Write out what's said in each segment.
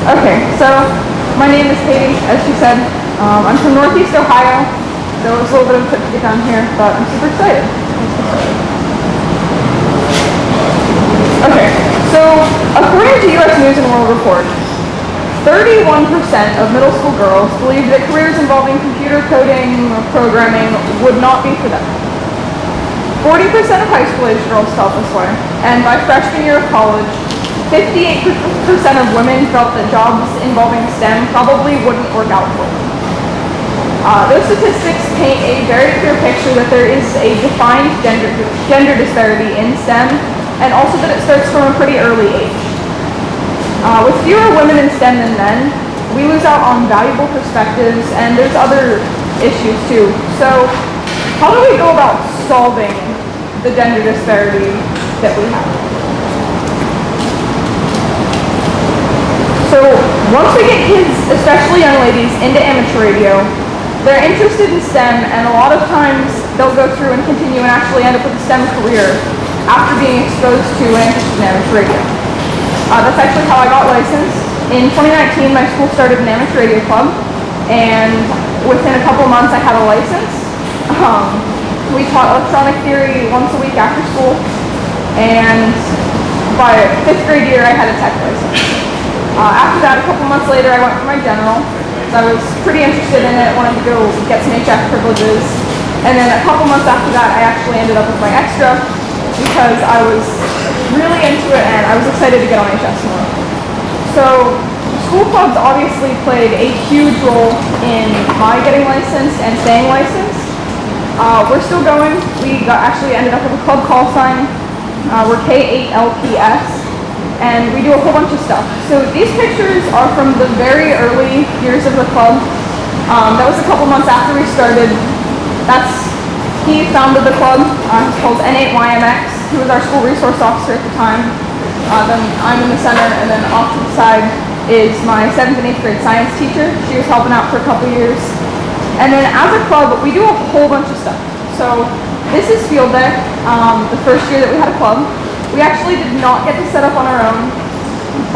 Okay, so my name is Katie, as she said. I'm from Northeast Ohio, so it's a little bit of a trip to get down here, but I'm super excited. Okay, so according to U.S. News and World Report, 31% of middle school girls believe that careers involving computer coding or programming would not be for them. 40% of high school age girls felt this way, and by freshman year of college, 58% of women felt that jobs involving STEM probably wouldn't work out for them. Those statistics paint a very clear picture that there is a defined gender disparity in STEM, and also that it starts from a pretty early age. With fewer women in STEM than men, we lose out on valuable perspectives, and there's other issues too. So, how do we go about solving the gender disparity that we have? So, once we get kids, especially young ladies, into amateur radio, they're interested in STEM, and a lot of times they'll go through and continue and actually end up with a STEM career after being exposed to and interested in amateur radio. That's actually how I got licensed. In 2019, my school started an amateur radio club, and within a couple months I had a license. We taught electronic theory once a week after school, and by 5th grade year I had a tech license. After that, a couple months later, I went for my general, because I was pretty interested in it, wanted to go get some HF privileges, and then a couple months after that, I actually ended up with my extra, because I was really into it and I was excited to get on HF more. So, school clubs obviously played a huge role in my getting licensed and staying licensed. We're still going. We actually ended up with a club call sign. We're KE8LQR, and we do a whole bunch of stuff. So these pictures are from the very early years of the club. That was a couple months after we started. He founded the club. He's called N8YMX. He was our school resource officer at the time. Then I'm in the center, and then off to the side is my 7th and 8th grade science teacher. She was helping out for a couple years. And then as a club, we do a whole bunch of stuff. So this is field day, the first year that we had a club. We actually did not get to set up on our own,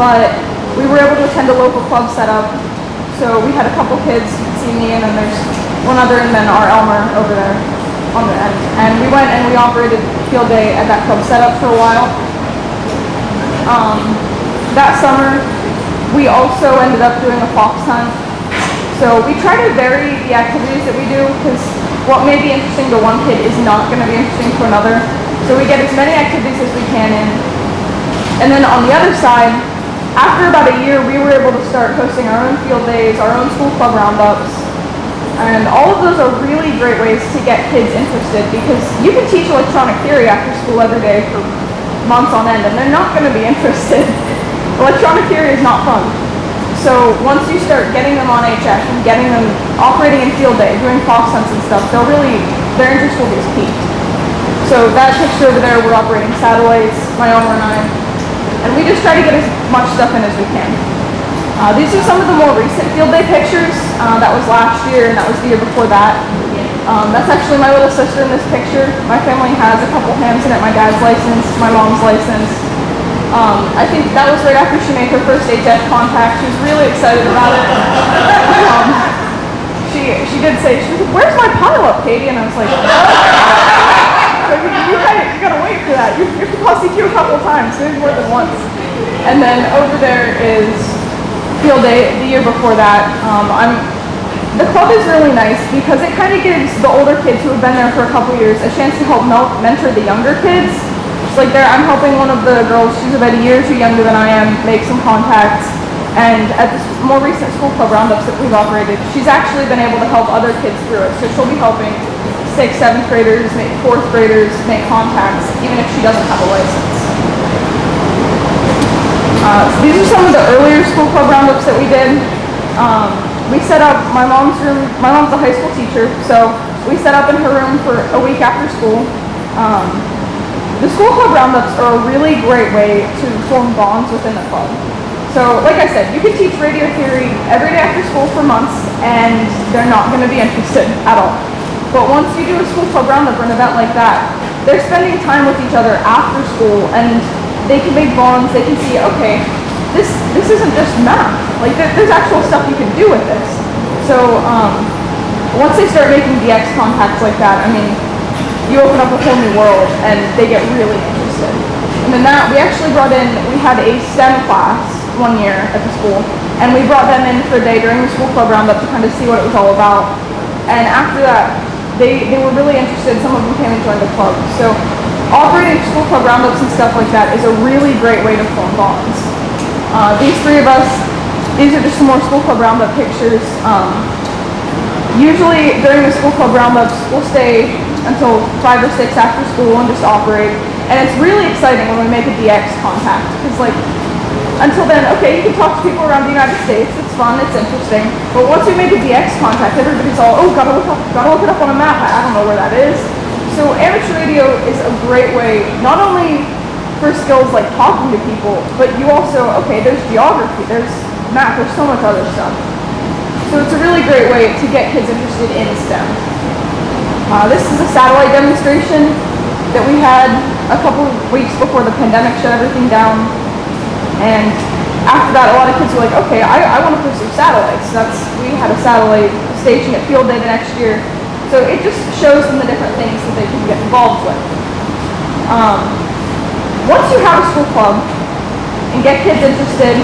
but we were able to attend a local club setup. So we had a couple kids, you can see me, and then there's one other, and then our Elmer over there on the end. And we went and we operated field day at that club setup for a while. That summer, we also ended up doing a fox hunt. So we try to vary the activities that we do, because what may be interesting to one kid is not going to be interesting to another. So we get as many activities as we can in. And then on the other side, after about a year, we were able to start hosting our own field days, our own school club roundups. And all of those are really great ways to get kids interested, because you can teach electronic theory after school every day for months on end, and they're not going to be interested. Electronic theory is not fun. So once you start getting them on HF and getting them operating in field day, doing fox hunts and stuff, their interest will be piqued. So that picture over there, we're operating satellites, my Elmer and I, and we just try to get as much stuff in as we can. These are some of the more recent field day pictures. That was last year, and that was the year before that. That's actually my little sister in this picture. My family has a couple hams in it, my dad's license, my mom's license. I think that was right after she made her first HF contact. She was really excited about it. She did say, she was like, "Where's my pileup, Katie?" And I was like, "Oh." You gotta wait for that. You have to call CQ a couple times, maybe more than once. And then over there is field day the year before that. The club is really nice because it kind of gives the older kids who have been there for a couple years a chance to help mentor the younger kids. It's like I'm helping one of the girls, she's about a year or two younger than I am, make some contacts. And at the more recent school club roundups that we've operated, she's actually been able to help other kids through it. So she'll be helping 6th, 7th graders, 4th graders make contacts, even if she doesn't have a license. So these are some of the earlier school club roundups that we did. We set up my mom's room. My mom's a high school teacher, so we set up in her room for a week after school. The school club roundups are a really great way to form bonds within the club. So, like I said, you can teach radio theory every day after school for months, and they're not going to be interested at all. But once you do a school club roundup or an event like that, they're spending time with each other after school, and they can make bonds. They can see, okay, this isn't just math. Like there's actual stuff you can do with this. So once they start making DX contacts like that, I mean, you open up a whole new world, and they get really interested. And then we actually we had a STEM class one year at the school, and we brought them in for a day during the school club roundup to kind of see what it was all about. And after that, they were really interested. Some of them came and joined the club. So operating school club roundups and stuff like that is a really great way to form bonds. These three of us, these are just some more school club roundup pictures. Usually during the school club roundups, we'll stay until 5 or 6 after school and just operate. And it's really exciting when we make a DX contact. Because like, until then, okay, you can talk to people around the United States, it's fun, it's interesting. But once we make a DX contact, everybody's all, oh, gotta look it up on a map, I don't know where that is. So amateur radio is a great way, not only for skills like talking to people, but you also, okay, there's geography, there's math, there's so much other stuff. So it's a really great way to get kids interested in STEM. This is a satellite demonstration that we had a couple of weeks before the pandemic shut everything down. And after that, a lot of kids were like, okay, I want to pursue satellites. We had a satellite station at Field Day the next year. So it just shows them the different things that they can get involved with. Once you have a school club and get kids interested,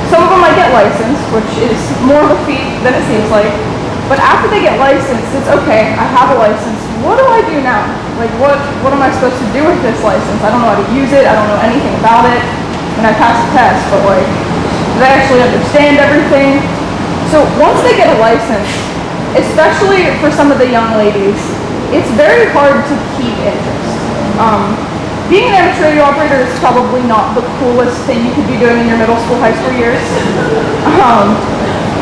some of them might get licensed, which is more of a feat than it seems like. But after they get licensed, it's okay, I have a license. What do I do now? Like, what am I supposed to do with this license? I don't know how to use it. I don't know anything about it. And I passed the test, but like, do they actually understand everything? So once they get a license, especially for some of the young ladies, it's very hard to keep interest. Being an amateur radio operator is probably not the coolest thing you could be doing in your middle school, high school years.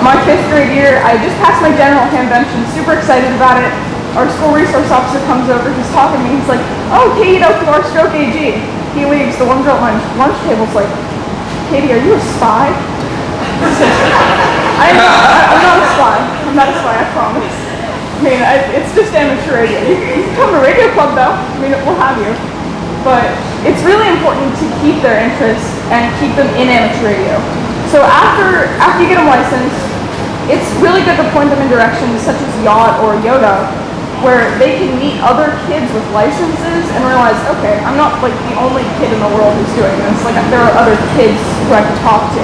My 5th grade year, I just passed my general HamCation, super excited about it. Our school resource officer comes over, he's talking to me, he's like, oh, KE8LQR stroke AG. He leaves, the one girl at my lunch table's like, Katie, are you a spy? I'm not a spy. I'm not a spy, I promise. I mean, it's just amateur radio. You can come to radio club though. I mean, we'll have you. But it's really important to keep their interest and keep them in amateur radio. So after you get them licensed, it's really good to point them in directions such as Yacht or Yoda, where they can meet other kids with licenses and realize, okay, I'm not like the only kid in the world who's doing this. Like there are other kids who I can talk to.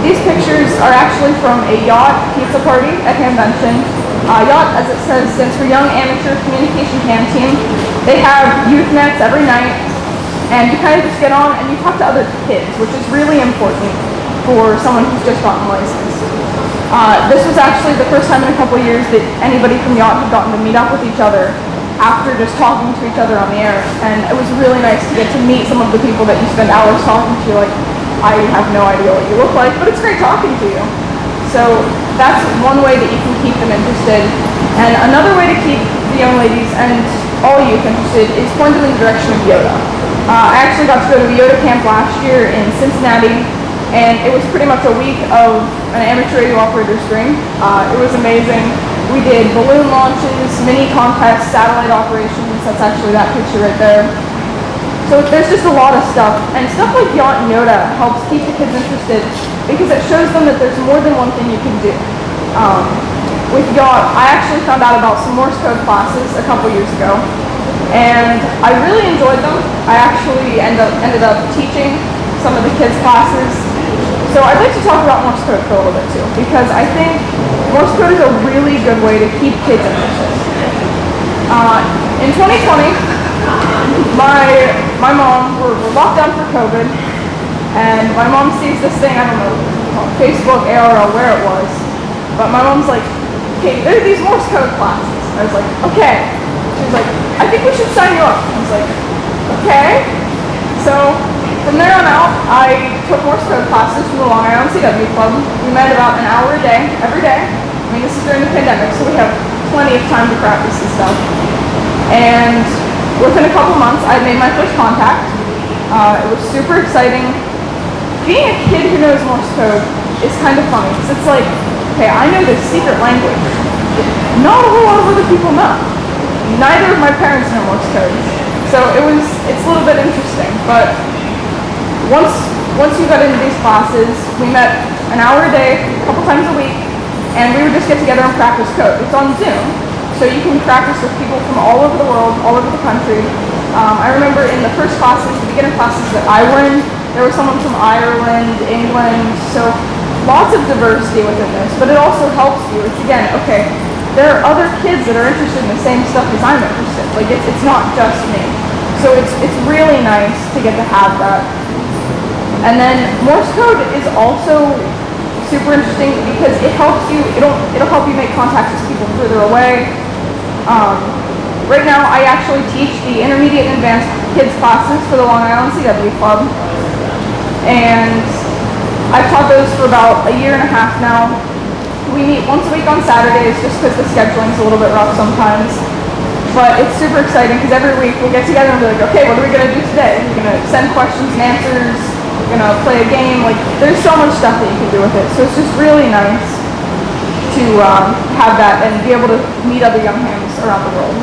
These pictures are actually from a Yacht pizza party at HamCation. Yacht, as it says, stands for Young Amateur Communication Ham Team. They have youth nets every night, and you kind of just get on and you talk to other kids, which is really important for someone who's just gotten licensed. This was actually the first time in a couple of years that anybody from Yacht had gotten to meet up with each other after just talking to each other on the air, and it was really nice to get to meet some of the people that you spend hours talking to. Like, I have no idea what you look like, but it's great talking to you. So that's one way that you can keep them interested. And another way to keep the young ladies and all youth interested is point them in the direction of Yoda. I actually got to go to a Yoda camp last year in Cincinnati, and it was pretty much a week of an amateur radio operator's dream. It was amazing. We did balloon launches, mini contests, satellite operations. That's actually that picture right there. So there's just a lot of stuff, and stuff like Yacht and Yoda helps keep the kids interested because it shows them that there's more than one thing you can do. With Yacht, I actually found out about some Morse code classes a couple years ago, and I really enjoyed them. I actually ended up teaching some of the kids' classes. So I'd like to talk about Morse code for a little bit too, because I think Morse code is a really good way to keep kids interested. In 2020, my mom, we're locked down for COVID, and my mom sees this thing, I don't know, on Facebook, ARL, where it was, but my mom's like, okay, there are these Morse code classes. I was like, okay. She was like, I think we should sign you up. I was like, okay. So from there on out, I took Morse code classes from the Long Island CW Club. We met about an hour a day, every day. I mean, this is during the pandemic, so we have plenty of time to practice and stuff. And within a couple months, I made my first contact. It was super exciting. Being a kid who knows Morse code is kind of funny, because it's like, okay, I know this secret language. Not a whole lot of other people know. Neither of my parents know Morse code. So it's a little bit interesting, but once once you got into these classes, we met an hour a day, a couple times a week, and we would just get together and practice code. It's on Zoom, so you can practice with people from all over the world, all over the country. I remember in the first classes, the beginner classes that I were in, there was someone from Ireland, England, so lots of diversity within this, but it also helps you. It's again, okay, there are other kids that are interested in the same stuff as I'm interested. Like it's not just me. So it's really nice to get to have that. And then Morse code is also super interesting because it helps you, it'll help you make contacts with people further away. Right now I actually teach the intermediate and advanced kids classes for the Long Island CW Club. And I've taught those for about a year and a half now. We meet once a week on Saturdays just because the scheduling's a little bit rough sometimes. But it's super exciting because every week we'll get together and be like, okay, what are we going to do today? We're going to send questions and answers. We're going to play a game. Like, there's so much stuff that you can do with it. So it's just really nice to have that and be able to meet other young hams around the world.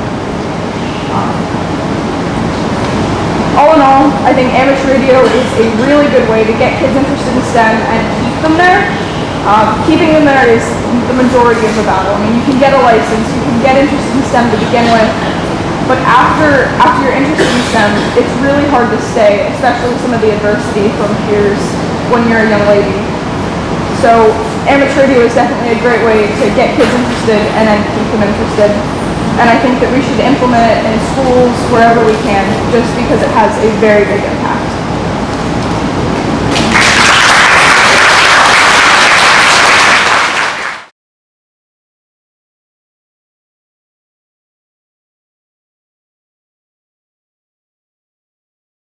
All in all, I think amateur radio is a really good way to get kids interested in STEM and keep them there. Keeping them there is the majority of the battle. I mean, you can get a license, you can get interested in STEM to begin with, but after you're interested in STEM, it's really hard to stay, especially with some of the adversity from peers when you're a young lady. So amateur radio is definitely a great way to get kids interested and then keep them interested. And I think that we should implement it in schools wherever we can, just because it has a very big impact.